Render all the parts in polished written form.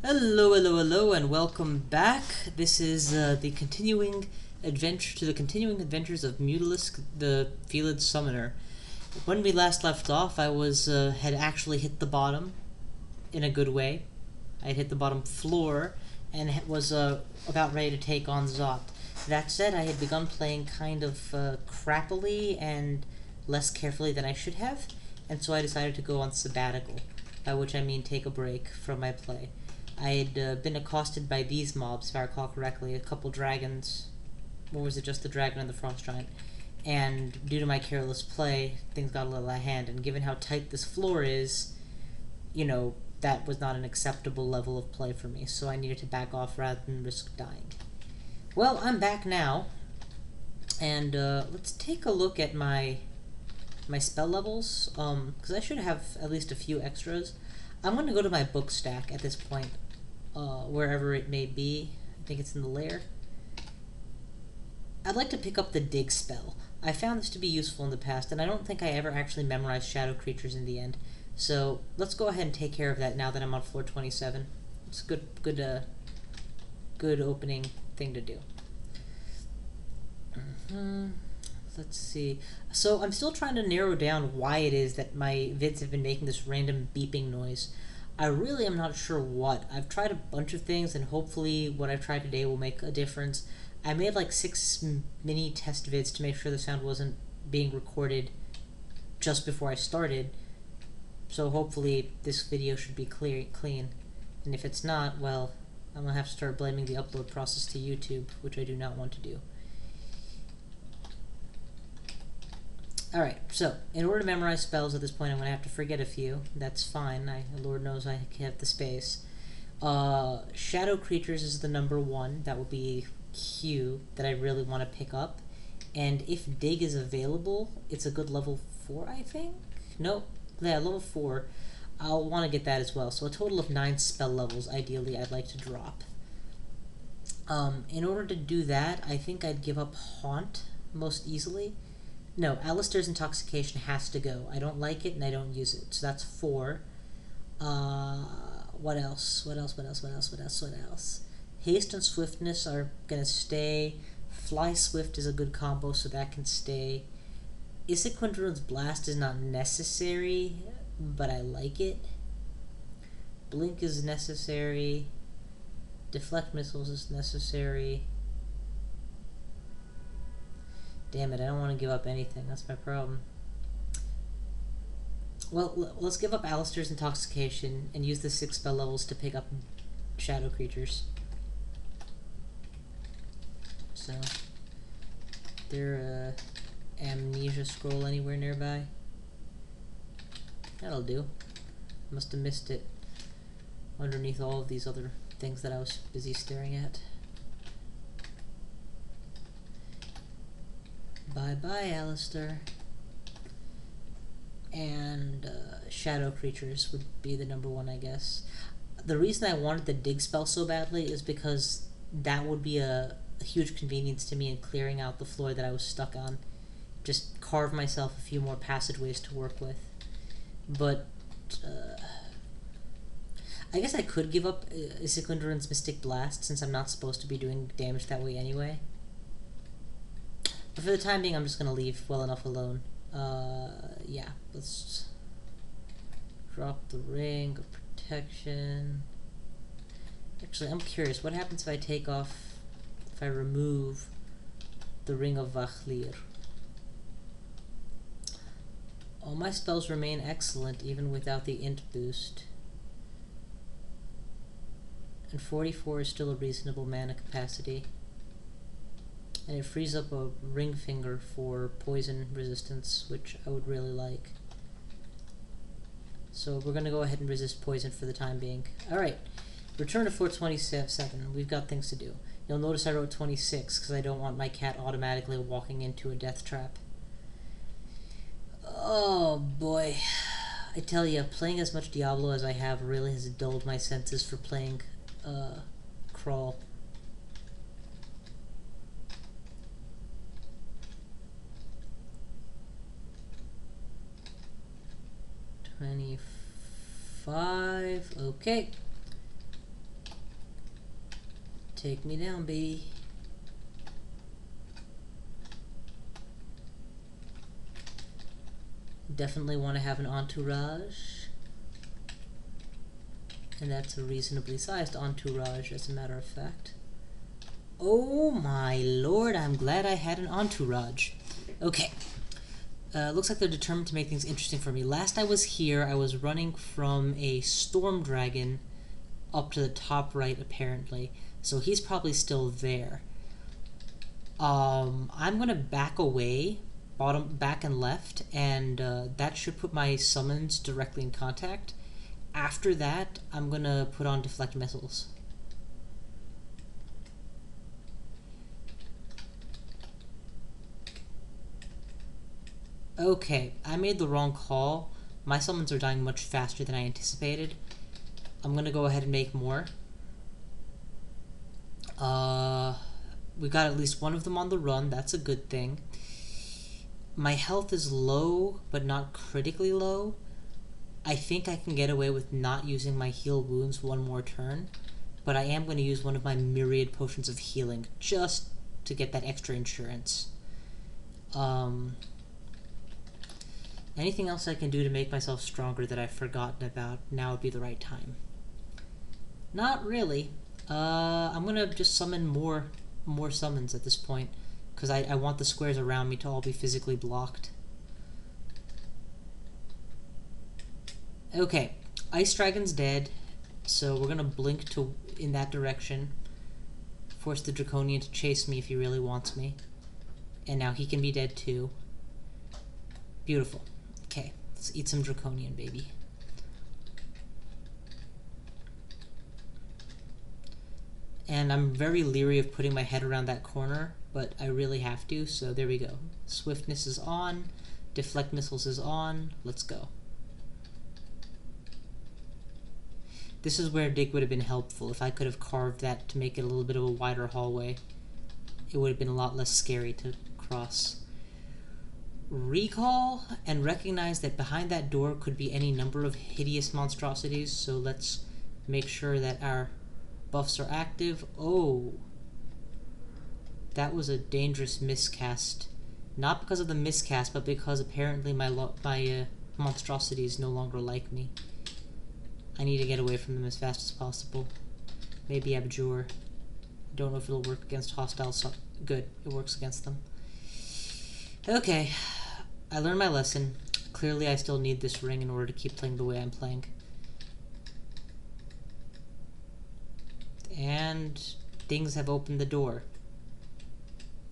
Hello, hello, hello, and welcome back. This is the continuing adventures of Mewtalisk, the Felid Summoner. When we last left off, I had actually hit the bottom in a good way. I had hit the bottom floor and was about ready to take on Zot. That said, I had begun playing kind of crappily and less carefully than I should have, and so I decided to go on sabbatical, by which I mean take a break from my play. I had been accosted by these mobs, if I recall correctly, a couple dragons, or was it just the dragon and the frost giant? And due to my careless play, things got a little out of hand, and given how tight this floor is, that was not an acceptable level of play for me, so I needed to back off rather than risk dying. Well, I'm back now, and let's take a look at my spell levels, because I should have at least a few extras. I'm going to go to my book stack at this point, wherever it may be. I think it's in the lair. I'd like to pick up the dig spell. I found this to be useful in the past, and I don't think I ever actually memorized shadow creatures in the end. So let's go ahead and take care of that now that I'm on floor 27. It's a good opening thing to do. Let's see. So I'm still trying to narrow down why it is that my vids have been making this random beeping noise. I really am not sure what. I've tried a bunch of things, and hopefully what I've tried today will make a difference. I made like 6 mini test vids to make sure the sound wasn't being recorded just before I started. So hopefully this video should be clean. And if it's not, well, I'm going to have to start blaming the upload process to YouTube, which I do not want to do. Alright, so, in order to memorize spells at this point, I'm going to have to forget a few. That's fine. Lord knows I have the space. Shadow Creatures is the number 1. That will be Q that I really want to pick up. And if Dig is available, it's a good level 4, I think? Nope. Yeah, level 4. I'll want to get that as well. So a total of 9 spell levels, ideally, I'd like to drop. In order to do that, I think I'd give up Haunt most easily. No, Alistair's Intoxication has to go. I don't like it and I don't use it. So that's 4. What else? Haste and Swiftness are gonna stay. Fly Swift is a good combo, so that can stay. Isequin Druid's Blast is not necessary, but I like it. Blink is necessary. Deflect Missiles is necessary. Damn it, I don't want to give up anything. That's my problem. Well, let's give up Alistair's Intoxication and use the 6 spell levels to pick up Shadow Creatures. So, there Amnesia Scroll anywhere nearby? That'll do. Must have missed it underneath all of these other things that I was busy staring at. Bye-bye, Alistair. And Shadow Creatures would be the number 1, I guess. The reason I wanted the Dig spell so badly is because that would be a huge convenience to me in clearing out the floor that I was stuck on. Just carve myself a few more passageways to work with. But I guess I could give up Isequin Druid's Mystic Blast, since I'm not supposed to be doing damage that way anyway. But for the time being, I'm just going to leave well enough alone. Yeah, let's drop the Ring of Protection. Actually, I'm curious, what happens if I remove the Ring of Vachlir? All my spells remain excellent, even without the int boost. And 44 is still a reasonable mana capacity. And it frees up a ring finger for poison resistance, which I would really like. So we're going to go ahead and resist poison for the time being. Alright, return to floor 27. We've got things to do. You'll notice I wrote 26 because I don't want my cat automatically walking into a death trap. Oh boy. I tell you, playing as much Diablo as I have really has dulled my senses for playing Crawl. Okay. Take me down, baby. Definitely want to have an entourage. And that's a reasonably sized entourage, as a matter of fact. Oh my lord, I'm glad I had an entourage. Okay. Looks like they're determined to make things interesting for me. Last I was here, I was running from a storm dragon up to the top right, apparently. So he's probably still there. I'm gonna back away, back and left, and that should put my summons directly in contact. After that, I'm gonna put on deflect missiles. Okay, I made the wrong call. My summons are dying much faster than I anticipated. I'm gonna go ahead and make more. We got at least one of them on the run. That's a good thing. My health is low, but not critically low. I think I can get away with not using my heal wounds one more turn, but I am going to use one of my myriad potions of healing just to get that extra insurance. Anything else I can do to make myself stronger that I've forgotten about, now would be the right time. Not really. I'm going to just summon more summons at this point, because I want the squares around me to all be physically blocked. Okay, Ice Dragon's dead, so we're gonna blink in that direction. Force the Draconian to chase me if he really wants me. And now he can be dead too. Beautiful. Okay, let's eat some Draconian, baby. And I'm very leery of putting my head around that corner, but I really have to, so there we go. Swiftness is on, Deflect Missiles is on, let's go. This is where Dig would have been helpful. If I could have carved that to make it a little bit of a wider hallway, it would have been a lot less scary to cross. Recall and recognize that behind that door could be any number of hideous monstrosities, so let's make sure that our buffs are active. Oh, that was a dangerous miscast. Not because of the miscast, but because apparently my monstrosities no longer like me. I need to get away from them as fast as possible. Maybe Abjure. I don't know if it'll work against hostiles. Good, it works against them. Okay, I learned my lesson. Clearly I still need this ring in order to keep playing the way I'm playing. And things have opened the door.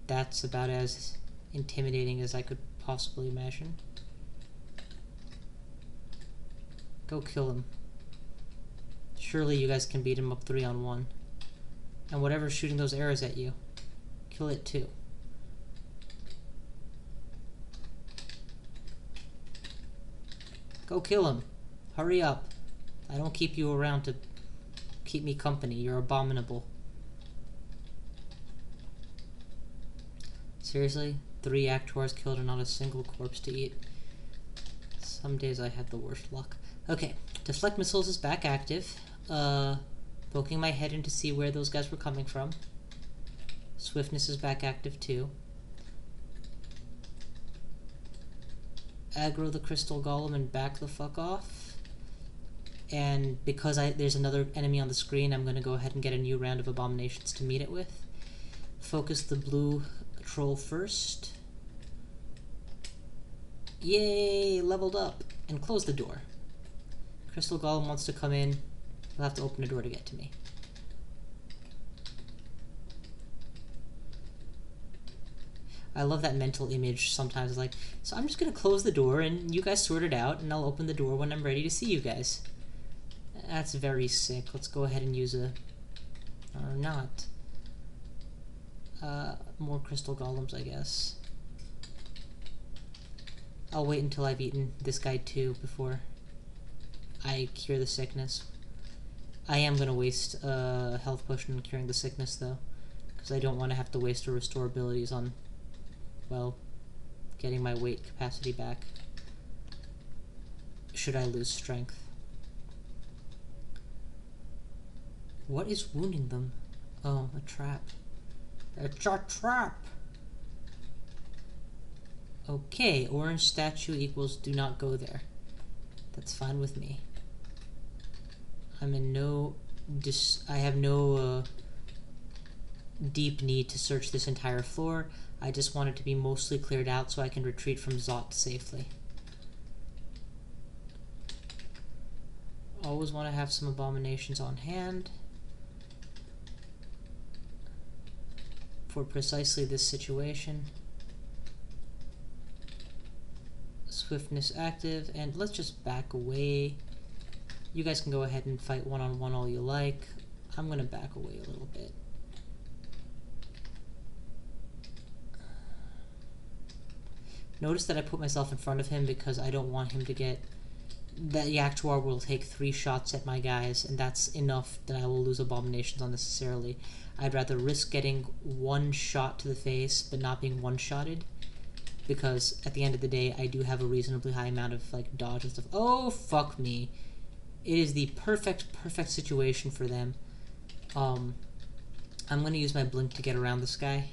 That's about as intimidating as I could possibly imagine. Go kill him. Surely you guys can beat him up 3-on-1. And whatever's shooting those arrows at you, kill it too. Go kill him. Hurry up. I don't keep you around to keep me company. You're abominable. Seriously? 3 Actuars killed and not a single corpse to eat? Some days I have the worst luck. Okay, Deflect Missiles is back active. Poking my head in to see where those guys were coming from. Swiftness is back active too. Aggro the Crystal Golem and back the fuck off. And because there's another enemy on the screen, I'm going to go ahead and get a new round of abominations to meet it with. Focus the blue troll first. Yay! Leveled up. And close the door. Crystal Golem wants to come in. He'll have to open a door to get to me. I love that mental image sometimes. It's like, so I'm just going to close the door and you guys sort it out and I'll open the door when I'm ready to see you guys. That's very sick. Let's go ahead and use a... or not. More Crystal Golems, I guess. I'll wait until I've eaten this guy too before I cure the sickness. I am going to waste a health potion on curing the sickness though, because I don't want to have to waste or restore abilities on, well, getting my weight capacity back should I lose strength. What is wounding them? Oh, a trap. It's a trap! Okay, orange statue equals do not go there. That's fine with me. I'm in no... I have no deep need to search this entire floor. I just want it to be mostly cleared out so I can retreat from Zot safely. Always want to have some abominations on hand for precisely this situation. Swiftness active, and let's just back away. You guys can go ahead and fight one-on-one all you like. I'm gonna back away a little bit. Notice that I put myself in front of him because I don't want him to get... That Yaktuar will take 3 shots at my guys, and that's enough that I will lose abominations unnecessarily. I'd rather risk getting 1 shot to the face, but not being one-shotted. Because at the end of the day, I do have a reasonably high amount of like dodge and stuff. Oh, fuck me. It is the perfect situation for them. I'm going to use my blink to get around this guy.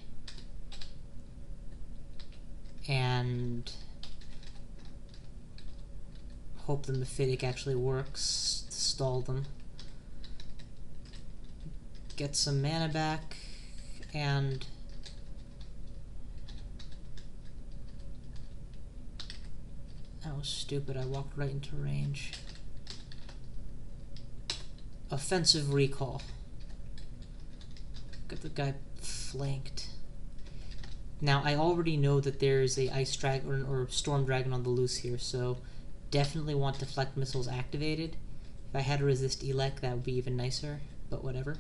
And hope the Mephitic actually works to stall them. Get some mana back, and... That was stupid, I walked right into range. Offensive recall. Got the guy flanked. Now, I already know that there's a ice dragon or storm dragon on the loose here, so definitely want deflect missiles activated. If I had to resist Elec, that would be even nicer, but whatever.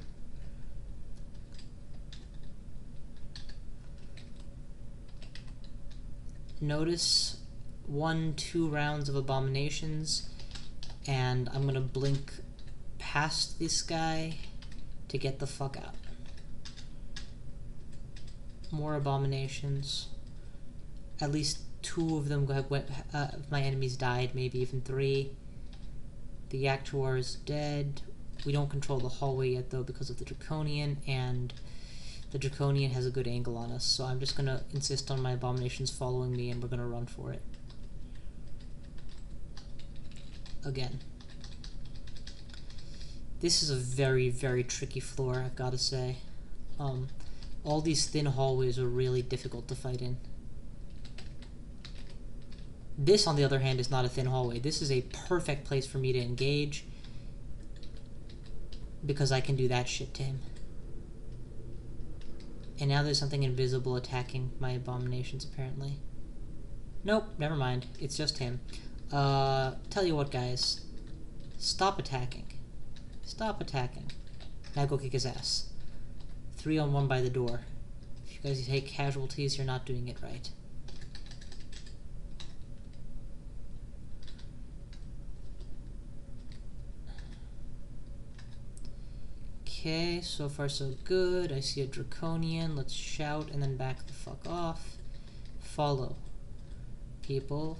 Notice 1-2 rounds of abominations, and I'm gonna blink past this guy to get the fuck out. More abominations. At least 2 of them my enemies died, maybe even 3. The Yaktuar is dead. We don't control the hallway yet though because of the Draconian, and the Draconian has a good angle on us, so I'm just gonna insist on my abominations following me and we're gonna run for it. Again. This is a very tricky floor, I've gotta say. All these thin hallways are really difficult to fight in. This, on the other hand, is not a thin hallway. This is a perfect place for me to engage because I can do that shit to him. And now there's something invisible attacking my abominations, apparently. Nope, never mind. It's just him. Tell you what, guys. Stop attacking. Stop attacking. Now go kick his ass. 3-on-1 by the door. If you guys take casualties, you're not doing it right. Okay, so far so good. I see a Draconian. Let's shout and then back the fuck off. Follow. People.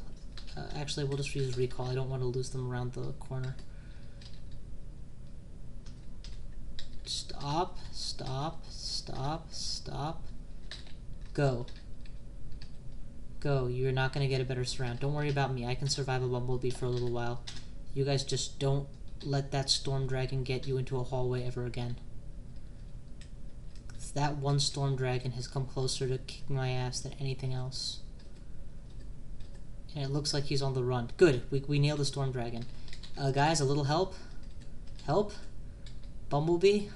Actually, we'll just use recall. I don't want to lose them around the corner. Stop, stop, stop, stop. Go. Go. You're not going to get a better surround. Don't worry about me. I can survive a bumblebee for a little while. You guys just don't let that storm dragon get you into a hallway ever again. That one storm dragon has come closer to kicking my ass than anything else. And it looks like he's on the run. Good. We nailed the storm dragon. Guys, a little help? Help? Bumblebee?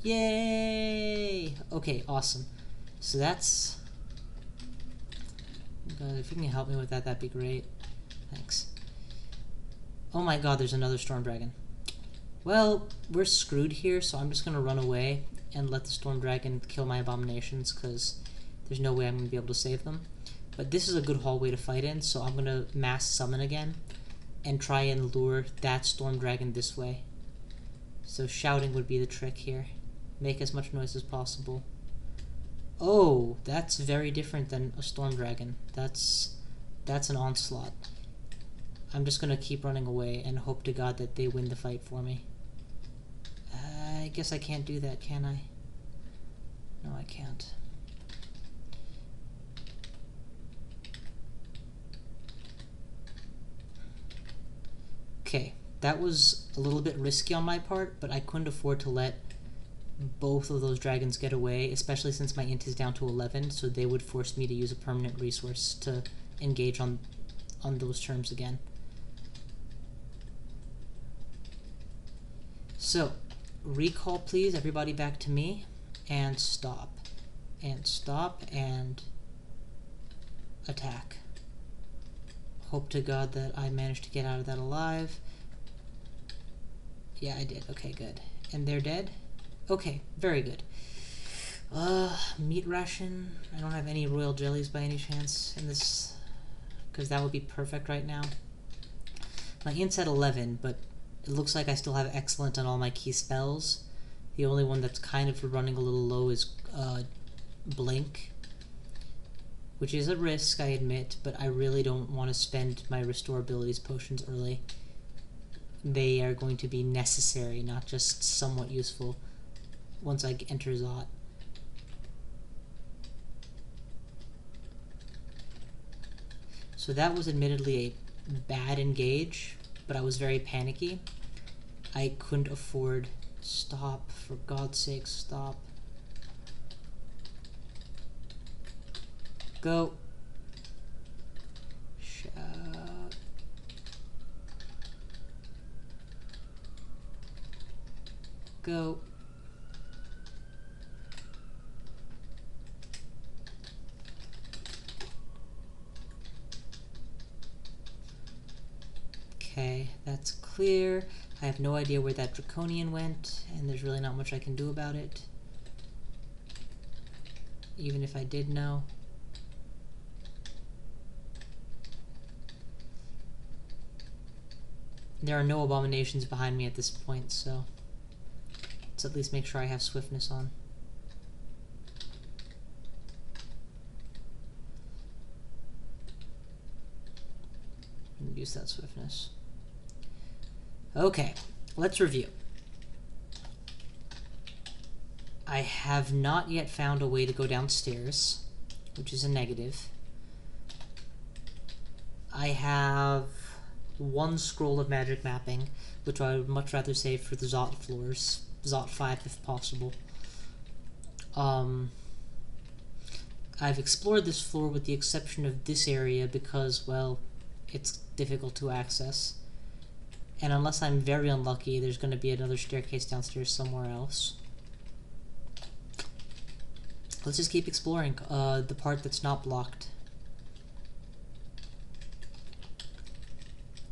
Yay! Okay, awesome. So that's... God, if you can help me with that, that'd be great. Thanks. Oh my god, there's another storm dragon. Well, we're screwed here, so I'm just gonna run away and let the storm dragon kill my abominations, because there's no way I'm gonna be able to save them. But this is a good hallway to fight in, so I'm gonna mass summon again and try and lure that storm dragon this way. So shouting would be the trick here. Make as much noise as possible. Oh, that's very different than a storm dragon. That's an onslaught. I'm just gonna keep running away and hope to God that they win the fight for me. guess I can't do that, can I? No, I can't. Okay, that was a little bit risky on my part, but I couldn't afford to let both of those dragons get away, especially since my int is down to 11, so they would force me to use a permanent resource to engage on those terms again. So, recall please, everybody back to me, and stop, and attack. Hope to God that I managed to get out of that alive. Yeah, I did. Okay, good. And they're dead? Okay, very good. Meat ration. I don't have any royal jellies by any chance in this, because that would be perfect right now. My int's at 11, but it looks like I still have excellent on all my key spells. The only one that's kind of running a little low is blink, which is a risk, I admit, but I really don't want to spend my restore abilities potions early. They are going to be necessary, not just somewhat useful, once I enter Zot. So that was admittedly a bad engage, but I was very panicky. I couldn't afford... Stop, for God's sake, stop. Go. Shut. Go. Okay, that's clear. I have no idea where that Draconian went, and there's really not much I can do about it. Even if I did know. There are no abominations behind me at this point, so let's at least make sure I have swiftness on. And use that swiftness. Okay, let's review. I have not yet found a way to go downstairs, which is a negative. I have one scroll of magic mapping, which I would much rather save for the Zot floors, Zot 5 if possible. I've explored this floor with the exception of this area because, well, it's difficult to access. And unless I'm very unlucky, there's going to be another staircase downstairs somewhere else. Let's just keep exploring the part that's not blocked.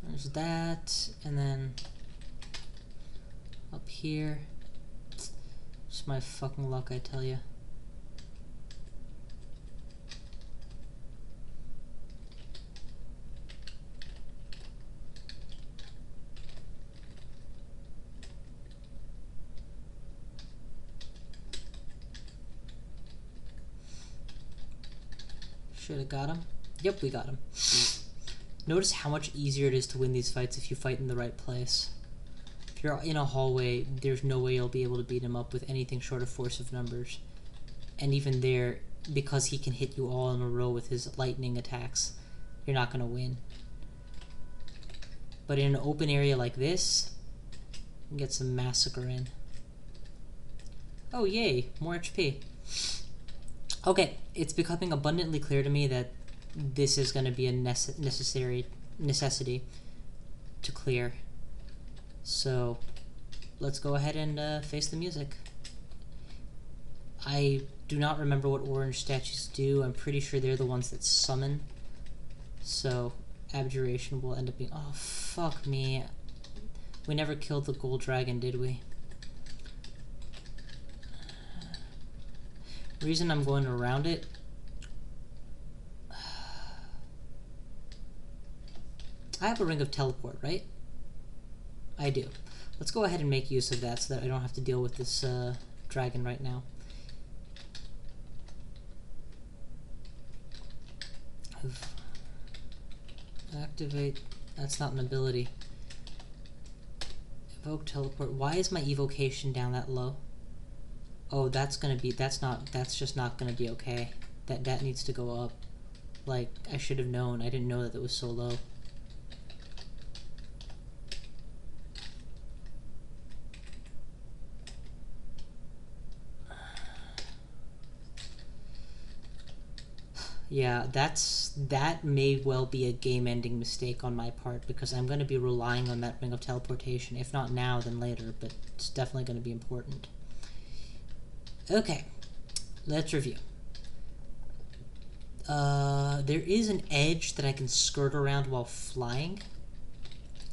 There's that, and then up here. Just my fucking luck, I tell you. Should have got him. Yep, we got him. Notice how much easier it is to win these fights if you fight in the right place. If you're in a hallway, there's no way you'll be able to beat him up with anything short of force of numbers. And even there, because he can hit you all in a row with his lightning attacks, you're not going to win. But in an open area like this, you can get some massacre in. Oh yay, more HP. Okay, it's becoming abundantly clear to me that this is going to be a necessity to clear. So let's go ahead and face the music. I do not remember what orange statues do. I'm pretty sure they're the ones that summon. So abjuration will end up being... Oh, fuck me. We never killed the gold dragon, did we? Reason I'm going around it... I have a ring of teleport, right? I do. Let's go ahead and make use of that so that I don't have to deal with this dragon right now. Activate... That's not an ability. Evoke teleport. Why is my evocation down that low? Oh, that's just not gonna be okay. That needs to go up. Like, I should have known. I didn't know that it was so low. Yeah, that may well be a game-ending mistake on my part, because I'm going to be relying on that ring of teleportation. If not now, then later, but it's definitely going to be important. Okay, let's review. There is an edge that I can skirt around while flying.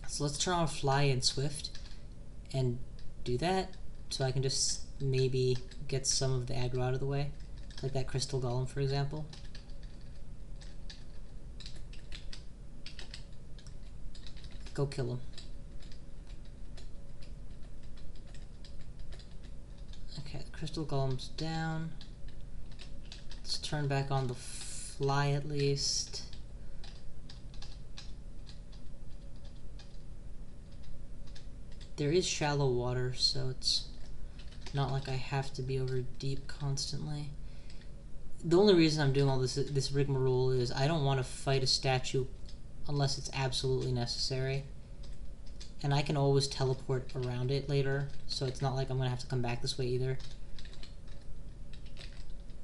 So let's turn on Fly and Swift and do that, so I can just maybe get some of the aggro out of the way. Like that Crystal Golem, for example. Go kill him. Okay, the Crystal Golem's down. Let's turn back on the Fly at least. There is shallow water, so it's not like I have to be over deep constantly. The only reason I'm doing all this rigmarole is I don't want to fight a statue unless it's absolutely necessary. And I can always teleport around it later, so it's not like I'm going to have to come back this way either.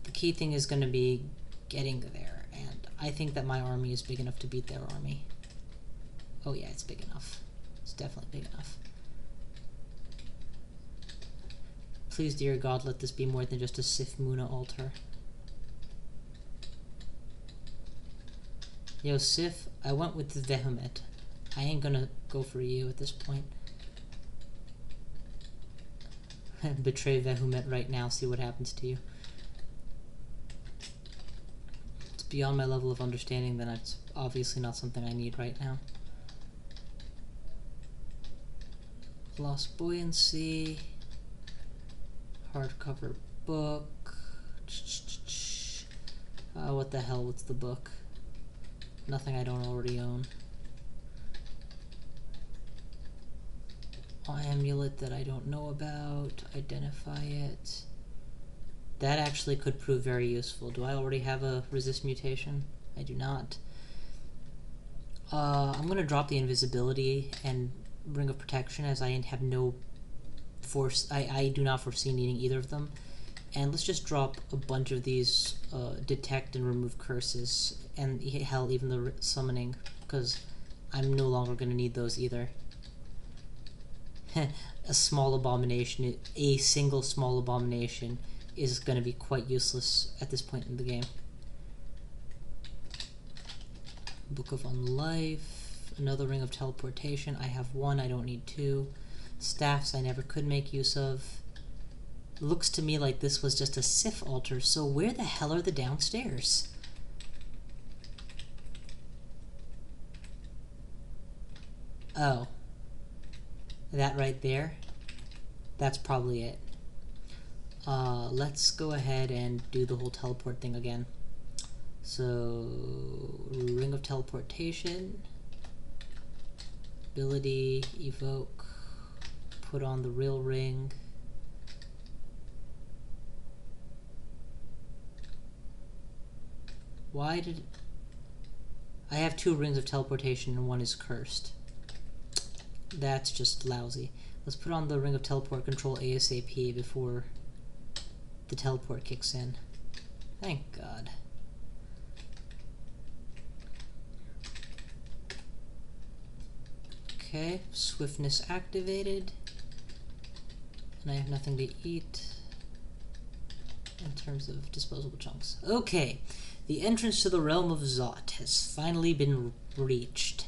The key thing is going to be getting there, and I think that my army is big enough to beat their army. Oh yeah, it's big enough. It's definitely big enough. Please, dear God, let this be more than just a Sif Muna altar. Yo, Sif, I went with the Vehumet. I ain't gonna go for you at this point. Betray Vehumet right now, see what happens to you. It's beyond my level of understanding, then it's obviously not something I need right now. Lost Buoyancy. Hardcover book. What the hell, what's the book? Nothing I don't already own. Amulet that I don't know about. Identify it. That actually could prove very useful. Do I already have a resist mutation? I do not. I'm going to drop the invisibility and Ring of Protection, as I have no force. I do not foresee needing either of them. And let's just drop a bunch of these detect and remove curses, and hell, even the summoning, because I'm no longer going to need those either. A small abomination, a single small abomination is going to be quite useless at this point in the game. Book of Unlife, another Ring of Teleportation. I have one, I don't need two. Staffs I never could make use of. Looks to me like this was just a Sif altar, so where the hell are the downstairs? Oh. That right there? That's probably it. Let's go ahead and do the whole teleport thing again. So, Ring of Teleportation. Ability, evoke. Put on the real ring. Why did... I have two rings of teleportation and one is cursed. That's just lousy. Let's put on the Ring of Teleport Control ASAP before the teleport kicks in. Thank God. Okay, swiftness activated. And I have nothing to eat in terms of disposable chunks. Okay, the entrance to the Realm of Zot has finally been reached.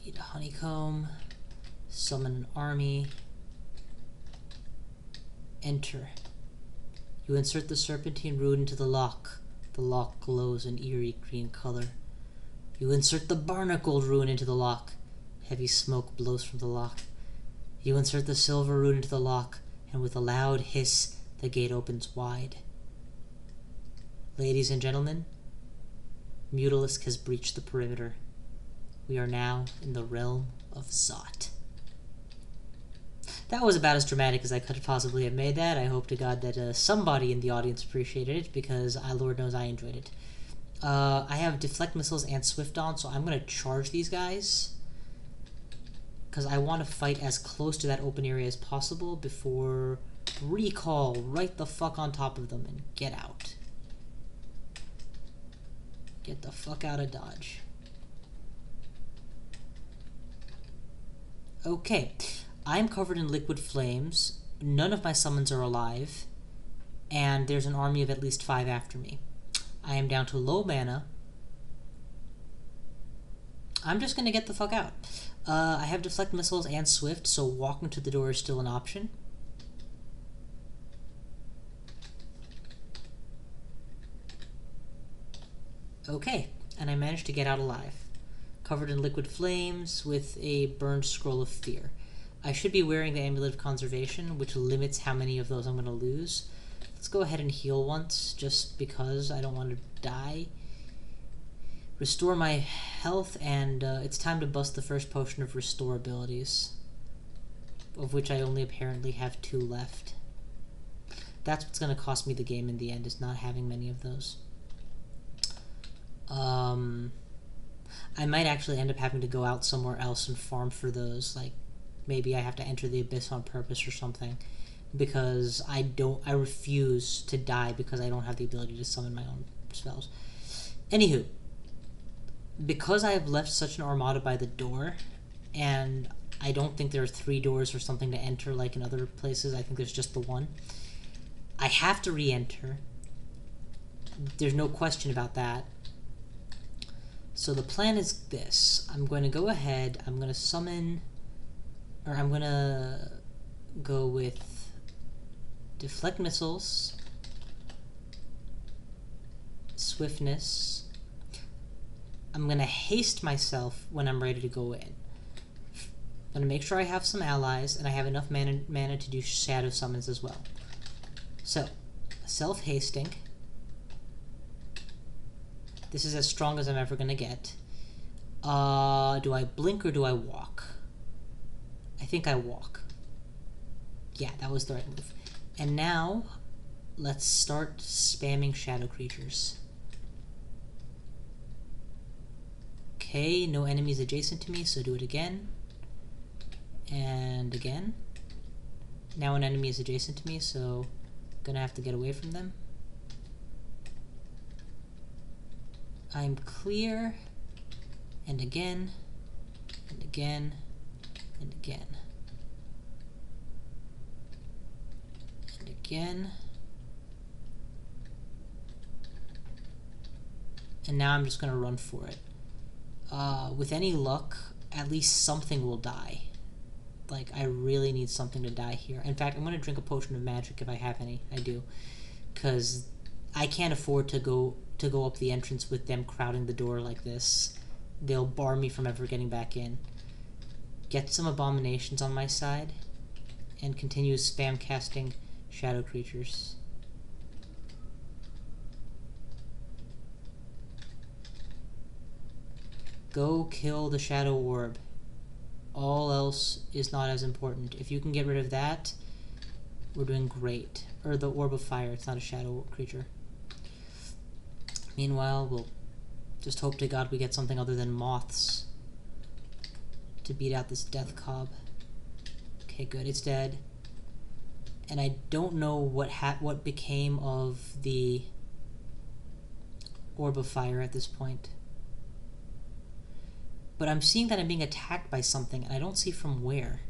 Eat a honeycomb, summon an army, enter. You insert the serpentine rune into the lock. The lock glows an eerie green color. You insert the barnacle rune into the lock. Heavy smoke blows from the lock. You insert the silver rune into the lock, and with a loud hiss, the gate opens wide. Ladies and gentlemen, Mewtalisk has breached the perimeter. We are now in the Realm of Zot. That was about as dramatic as I could possibly have made that. I hope to God that somebody in the audience appreciated it, because Lord knows I enjoyed it. I have Deflect Missiles and Swift on, so I'm going to charge these guys, because I want to fight as close to that open area as possible before recall right the fuck on top of them and get out. Get the fuck out of Dodge. Okay, I'm covered in liquid flames, none of my summons are alive, and there's an army of at least 5 after me. I am down to low mana. I'm just gonna get the fuck out. I have Deflect Missiles and Swift, so walking to the door is still an option. Okay, and I managed to get out alive. Covered in liquid flames with a burned Scroll of Fear. I should be wearing the Amulet of Conservation, which limits how many of those I'm going to lose. Let's go ahead and heal once, just because I don't want to die. Restore my health, and it's time to bust the first potion of Restore abilities, of which I only apparently have 2 left. That's what's going to cost me the game in the end, is not having many of those. I might actually end up having to go out somewhere else and farm for those. Like, maybe I have to enter the Abyss on purpose or something, because I refuse to die because I don't have the ability to summon my own spells. Anywho, because I have left such an armada by the door, and I don't think there are 3 doors or something to enter like in other places, I think there's just the one. I have to re-enter. There's no question about that. So the plan is this. I'm going to go ahead, I'm going to summon, or I'm going to go with Deflect Missiles, Swiftness. I'm going to haste myself when I'm ready to go in. I'm going to make sure I have some allies, and I have enough mana to do shadow summons as well. So, self-hasting. This is as strong as I'm ever going to get. Do I blink or do I walk? I think I walk. Yeah, that was the right move. And now, let's start spamming shadow creatures. Okay, no enemies adjacent to me, so do it again. And again. Now an enemy is adjacent to me, so I'm gonna have to get away from them. I'm clear, and again, and again, and again, and again, and now I'm just going to run for it. With any luck, at least something will die. Like, I really need something to die here. In fact, I'm going to drink a potion of magic if I have any. I do. Because I can't afford to go up the entrance with them crowding the door like this. They'll bar me from ever getting back in. Get some abominations on my side, and continue spam casting shadow creatures. Go kill the shadow orb. All else is not as important. If you can get rid of that, we're doing great. Or the orb of fire, it's not a shadow creature. Meanwhile, we'll just hope to God we get something other than moths to beat out this death cob. Okay, good, it's dead. And I don't know what became of the orb of fire at this point. But I'm seeing that I'm being attacked by something, and I don't see from where.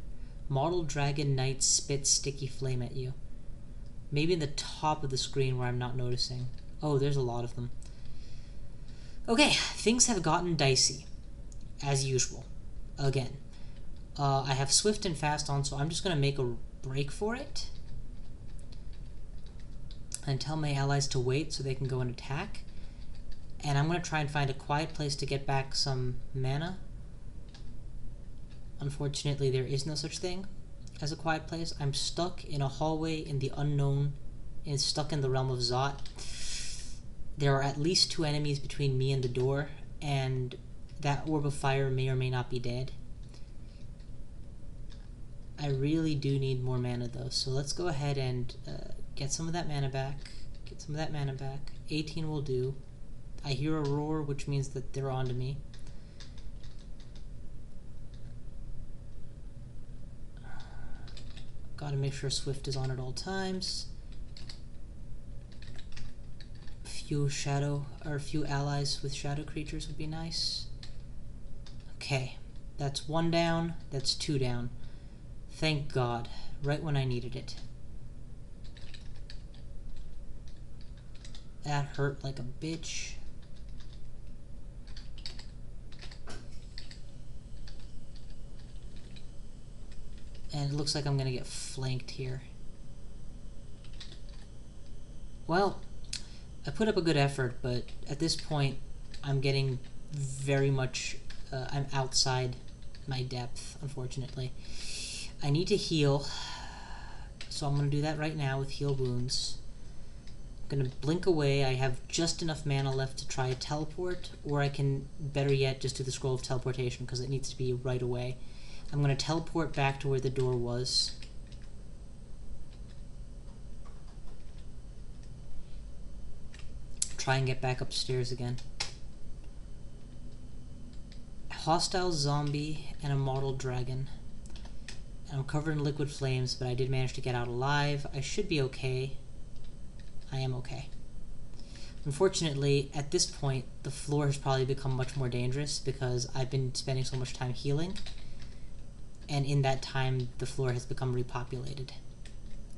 Mottled Dragon Knight spits sticky flame at you. Maybe in the top of the screen where I'm not noticing. Oh, there's a lot of them. Okay, things have gotten dicey, as usual. Again. I have Swift and Fast on, so I'm just going to make a break for it. And tell my allies to wait so they can go and attack. And I'm going to try and find a quiet place to get back some mana. Unfortunately, there is no such thing as a quiet place. I'm stuck in a hallway in the unknown, and stuck in the Realm of Zot. There are at least 2 enemies between me and the door, and that orb of fire may or may not be dead. I really do need more mana though, so let's go ahead and get some of that mana back. 18 will do. I hear a roar, which means that they're onto me. Gotta make sure Swift is on at all times. Few allies with shadow creatures would be nice. Okay, that's 1 down, that's 2 down. Thank God, right when I needed it. That hurt like a bitch. And it looks like I'm gonna get flanked here. Well, I put up a good effort, but at this point, I'm getting very much, I'm outside my depth, unfortunately. I need to heal, so I'm going to do that right now with heal wounds. I'm going to blink away. I have just enough mana left to try a teleport, or I can, better yet, just do the scroll of teleportation because it needs to be right away. I'm going to teleport back to where the door was. Try and get back upstairs again. Hostile zombie and a mottled dragon. I'm covered in liquid flames, but I did manage to get out alive. I should be okay. I am okay. Unfortunately, at this point, the floor has probably become much more dangerous because I've been spending so much time healing, and in that time, the floor has become repopulated,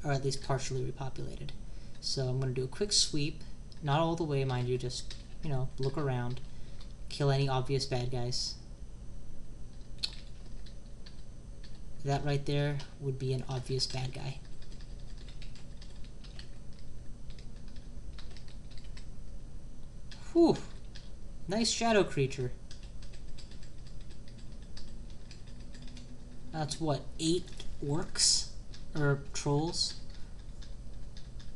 or at least partially repopulated. So I'm going to do a quick sweep, not all the way, mind you, just, you know, look around, kill any obvious bad guys. That right there would be an obvious bad guy. Whew! Nice shadow creature. That's what, 8 orcs? Or trolls?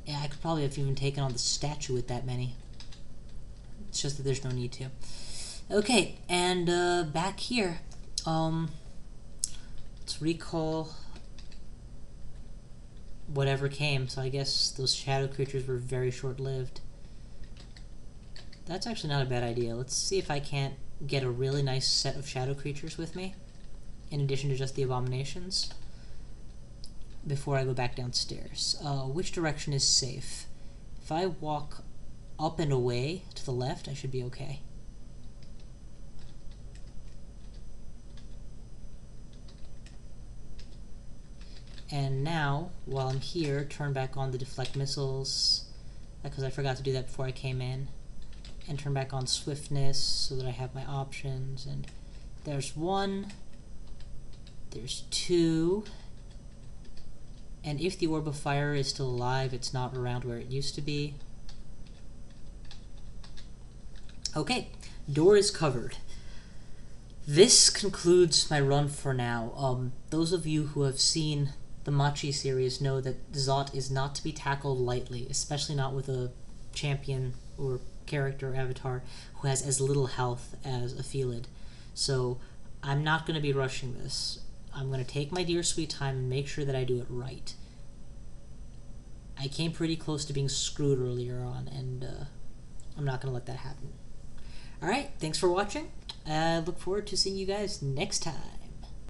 Yeah, I could probably have even taken on the statue with that many. It's just that there's no need to. Okay, and back here. Let's recall whatever came, so I guess those shadow creatures were very short-lived. That's actually not a bad idea. Let's see if I can't get a really nice set of shadow creatures with me, in addition to just the abominations, before I go back downstairs. Which direction is safe? If I walk up and away to the left, I should be okay. And now, while I'm here, turn back on the deflect missiles, because I forgot to do that before I came in, and turn back on swiftness so that I have my options. And there's 1, there's 2, and if the orb of fire is still alive, it's not around where it used to be. Okay, door is covered. This concludes my run for now. Those of you who have seen the Machi series know that Zot is not to be tackled lightly, especially not with a champion or character avatar who has as little health as a Felid. So I'm not going to be rushing this. I'm going to take my dear sweet time and make sure that I do it right. I came pretty close to being screwed earlier on, and I'm not going to let that happen. Alright, thanks for watching. I look forward to seeing you guys next time.